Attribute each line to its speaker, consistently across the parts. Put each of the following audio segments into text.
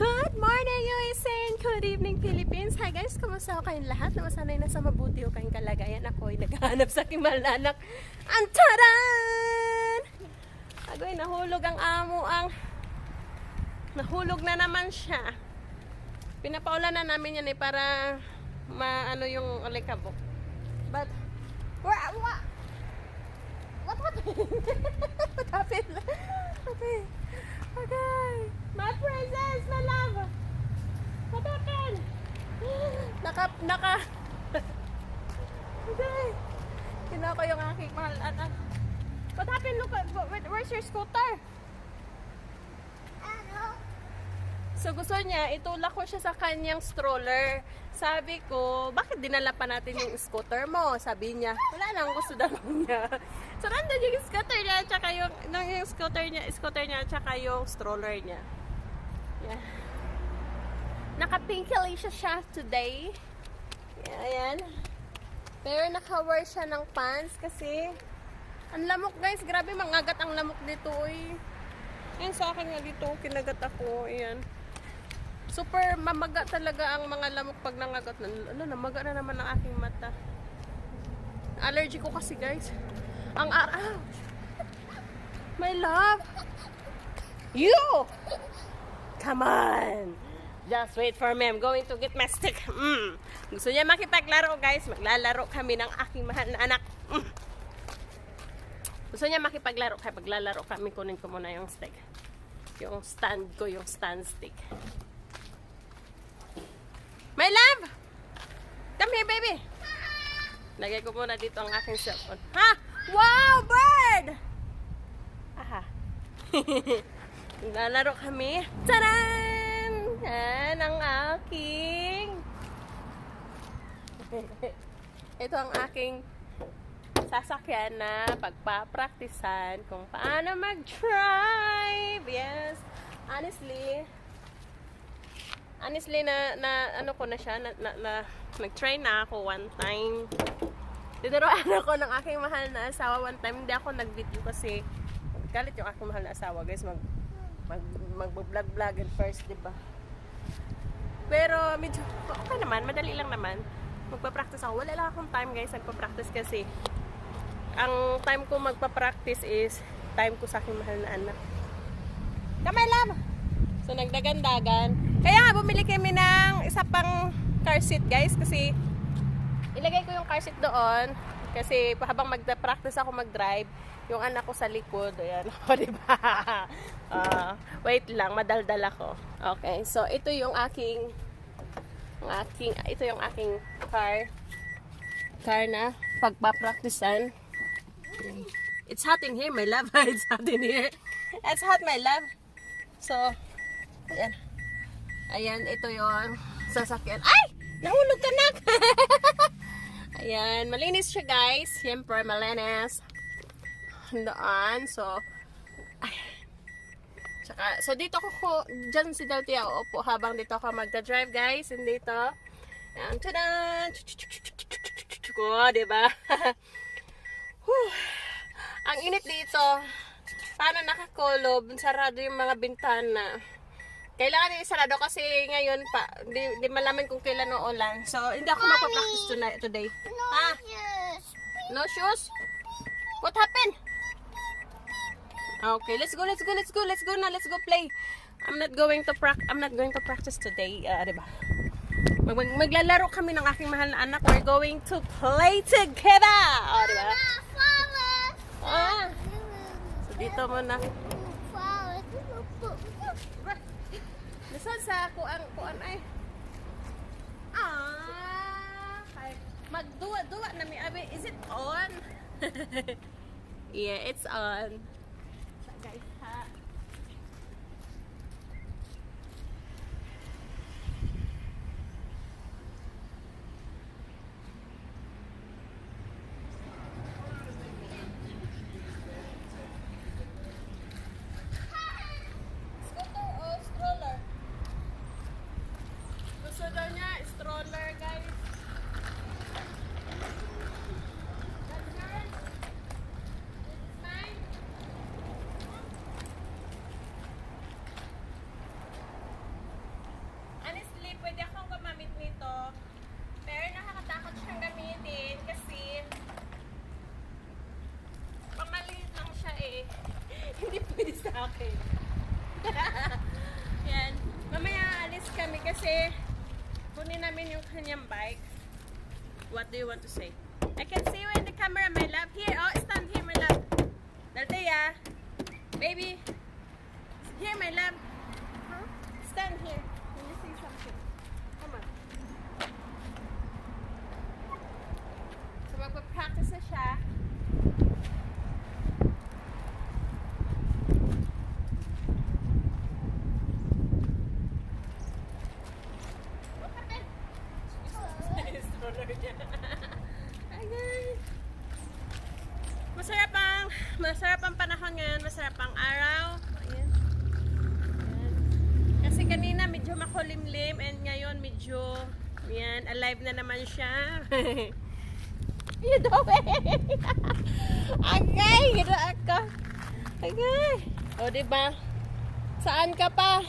Speaker 1: Good morning, USA, and good evening, Philippines. Hi guys, kumusta ho kayong lahat? Nawasanay na sa mabuti ho kayong kalagayan. Ako ay naghahanap sa aking mahal na anak. Antaran! Agoy, nahulog ang amo nahulog na naman siya. Pinapaulan na namin yan para maano yung alikabok. But, what happened? What happened? Okay. My princess, my love. What happened? Okay. Kinako yung aking mahal anak. What happened? Look, where's your scooter? So gusto niya, itulak ko siya sa kanyang stroller. Sabi ko, bakit dinala pa natin yung scooter mo? Sabi niya, wala lang, gusto daw niya. So nandun yung scooter niya, tsaka yung scooter niya, tsaka yung stroller niya. Yeah. Naka-pinkily siya today. Yeah, ayan. Pero naka-wear siya ng pants kasi ang lamok guys, grabe mangagat ang lamok dito. Yan sa akin nga dito, kinagat ako. Ayan. Super mamaga talaga ang mga lamok pag nangagat. Namaga na naman ang aking mata. Allergy ko kasi guys. Ang araw. My love. You! Come on. Just wait for me. I'm going to get my stick. Gusto niya makipaglaro guys. Maglalaro kami ng aking mahal na anak. Gusto niya makipaglaro. Kaya paglalaro kami, kunin ko muna yung stick. Yung stand ko, yung stand stick. My love! Come here, baby! Lagay ko muna dito ang aking cellphone. Ha? Wow, bird! Aha. Naglalaro kami. Taran! Yan ang aking... Ito ang aking sasakyan na pagpapraktisan kung paano mag-drive. Yes. Honestly, ano ko na siya, nag-try na ako one time. Tinuruan ako ng aking mahal na asawa one time. Hindi ako nag-video kasi galit yung aking mahal na asawa. Guys, mag-vlog-vlog at first, diba? Pero medyo okay naman, madali lang naman. Magpa-practice ako. Wala lang akong time guys, nagpa-practice kasi ang time ko magpa-practice is time ko sa aking mahal na anak. Kamay love! So, nagdagan-dagan. Kaya nga, bumili kami ng isa pang car seat, guys. Kasi, ilagay ko yung car seat doon. Kasi, habang mag-practice ako mag-drive, yung anak ko sa likod. Ayan. O, diba? Wait lang, madaldal ako. Okay. So, ito yung aking car na pagpa-practicean. It's hot in here, my love. It's hot in here. It's hot, my love. So, ayan. Ayan, ito yung sasakyan. Ay! Nahulog ka na! Ayan, malinis siya guys. Siyempre, malinis. Doon. So, ayan. Tsaka, so dito ko, dyan si Daltia uupo habang dito ako magda-drive guys. And dito. Ayan, tada! Diba? Ang init dito. Paano nakakulob? Sarado yung mga bintana. Kailangan i-sarado kasi ngayon pa, di malaman kung kailan o ulan. So, hindi ako magpa-practice today.
Speaker 2: No shoes.
Speaker 1: No shoes? What happened? Okay, let's go na. Let's go play. I'm not going to practice today, diba? Maglalaro kami ng aking mahal na anak. We're going to play together. Diba? So, dito muna. Nasaan sa kuan ay? Magduwa na mi abi. Is it on? Yeah, it's on. So, guys, ha. Gusto daw niya, stroller guys. That's yours? This is mine? Hindi pwede sa akin. Yan. Mamaya alis kami kasi kunin namin yung kanyang bike. What do you want to say? I can see you in the camera, my love. Here, oh, stand here, my love. Daltea. Baby. Here, my love. Huh? Stand here. Let me say something. Come on. So, magpa-practice na siya. Masarap ang panahon ngayon, masarap ang araw. Ayan. Ayan. Kasi kanina medyo makulimlim and ngayon medyo ayan, alive na naman siya. You doing? Agay, gila ako. Agay. O diba? Saan ka pa?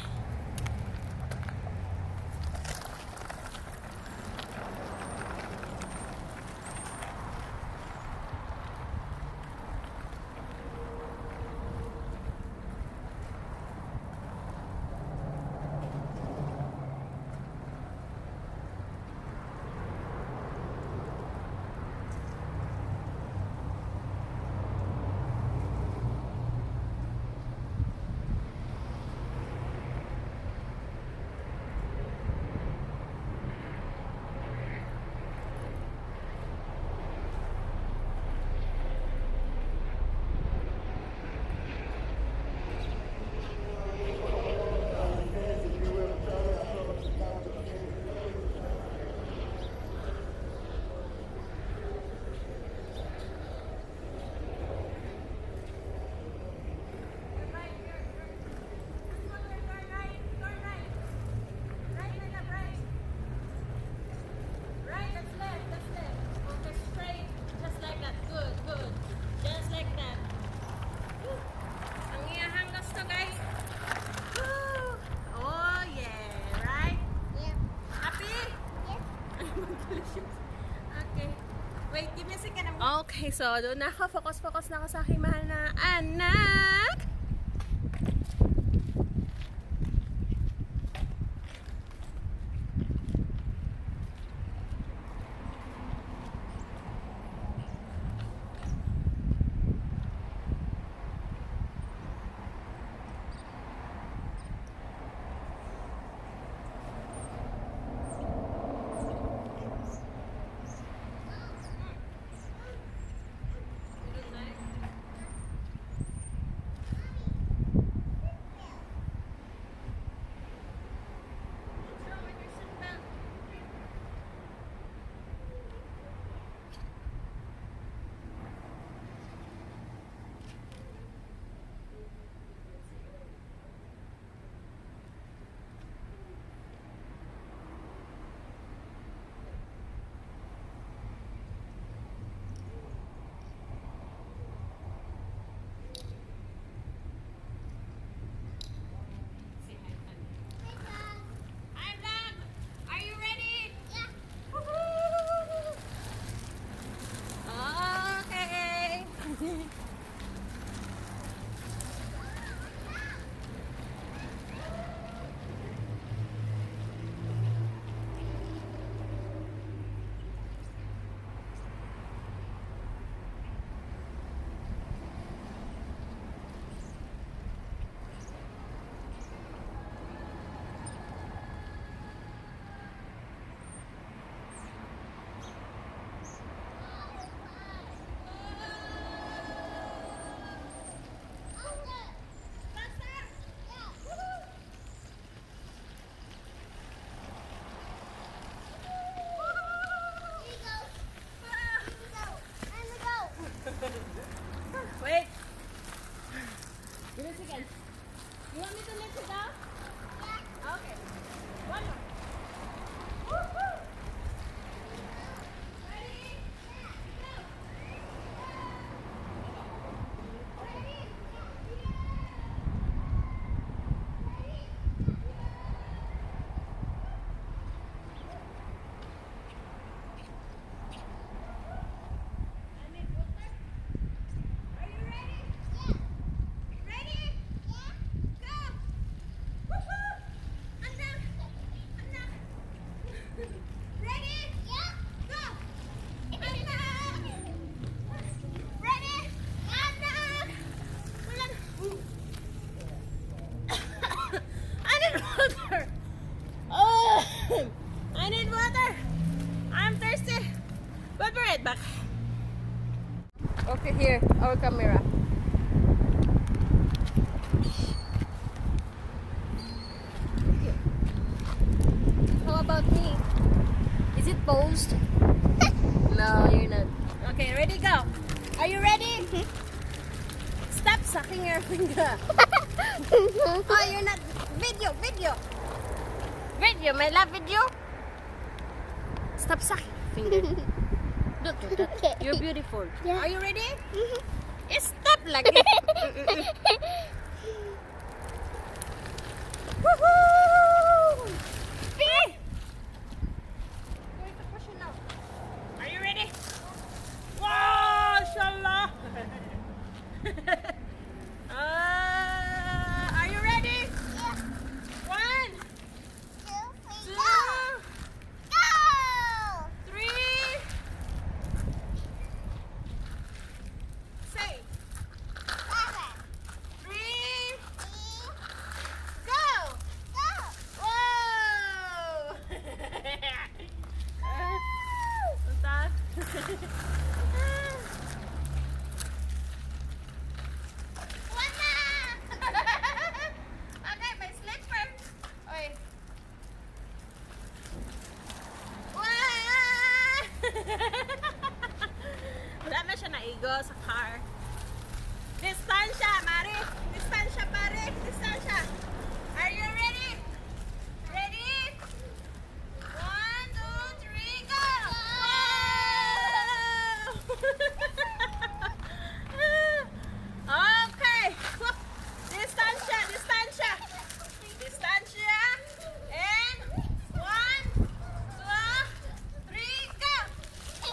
Speaker 1: Okay, so doon na ako. Focus na ako sa aking mahal na anak. I need water. I'm thirsty. But we're right back. Okay, here, our camera. How about me? Is it posed? No, you're not. Okay, ready, go. Are you ready? Stop sucking your finger. Oh, you're not. Video. Video, my love, video. Stop sucking finger. Don't do that.
Speaker 2: Okay.
Speaker 1: You're beautiful.
Speaker 2: Yeah.
Speaker 1: Are you ready? Stop like it. Woohoo! Going to push it now. Are you ready? Wow, inshallah. Are you ready?
Speaker 2: Yeah.
Speaker 1: 1, 2,
Speaker 2: Go!
Speaker 1: 3. Say 3. Go! Whoa! What's that? Okay, my slipper. Oy. Wala na siya naigo sa car. Distansya, Mari. Distansya, pare. Distansya. Are you ready? Ready? 1, 2, 3, go! Wow! Okay. Distansya, distansya. Distansya. And 1, 2, 3, go!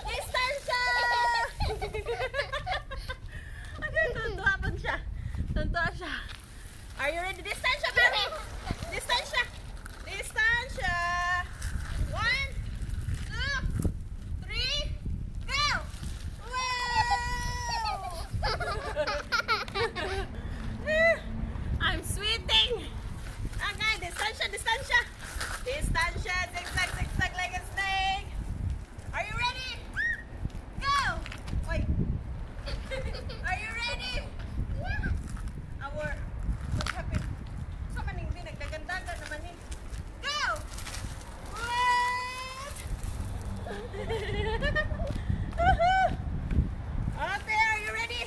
Speaker 1: Distansya! Okay, tuntua pa siya. Tuntua siya. Are you ready? Distansya, baby! Distansya! Distansya! 1, 2, 3, go! Wow! I'm sweating! Okay, distansya, distansya! Distansya, zigzag, zigzag like a snake! Are you ready? Go! Wait. Are you ready? What happened? So maning din, nagdagandagan naman eh. Go! What? Woohoo! Okay, are you ready?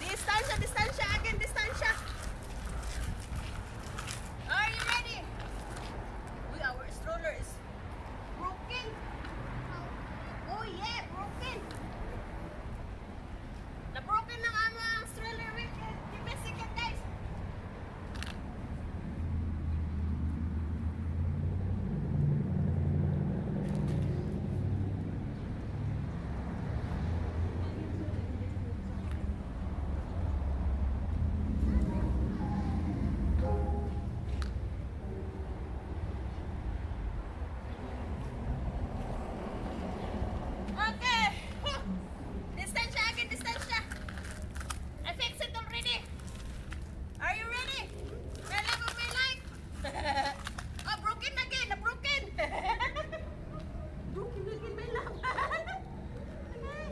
Speaker 1: Distansya, distansya, again, distansya. Are you ready? Uy, our stroller is broken. Oh yeah, broken. Na-broken ng aming stroller with the Mexican guys. Okay. Distansya again, distansya. I fixed it already. Are you ready? My love of my life. Oh, broken again, broken. Broken again, my love. Okay.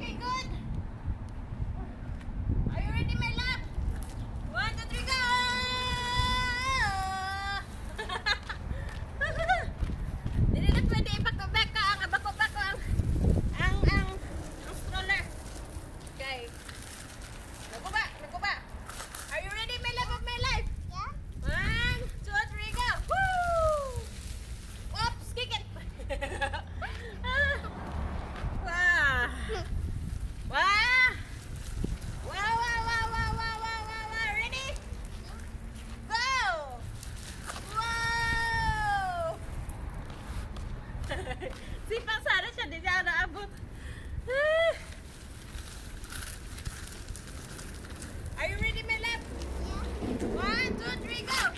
Speaker 1: Okay, good. Are you ready, my love? 1, 2, 3, go! Dili na pwede ipakabeka ang abako-bako ang stroller. Okay. Naguba. Are you ready, my love of my life? 1, 2, 3, go! Woo! Oops, kick it. Wow. Wow. Wow. Ready? Go. Wow. Sipang sana siya, di siya naabot. Are you ready, my love? 1, 2, 3, go.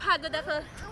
Speaker 1: hagod ako.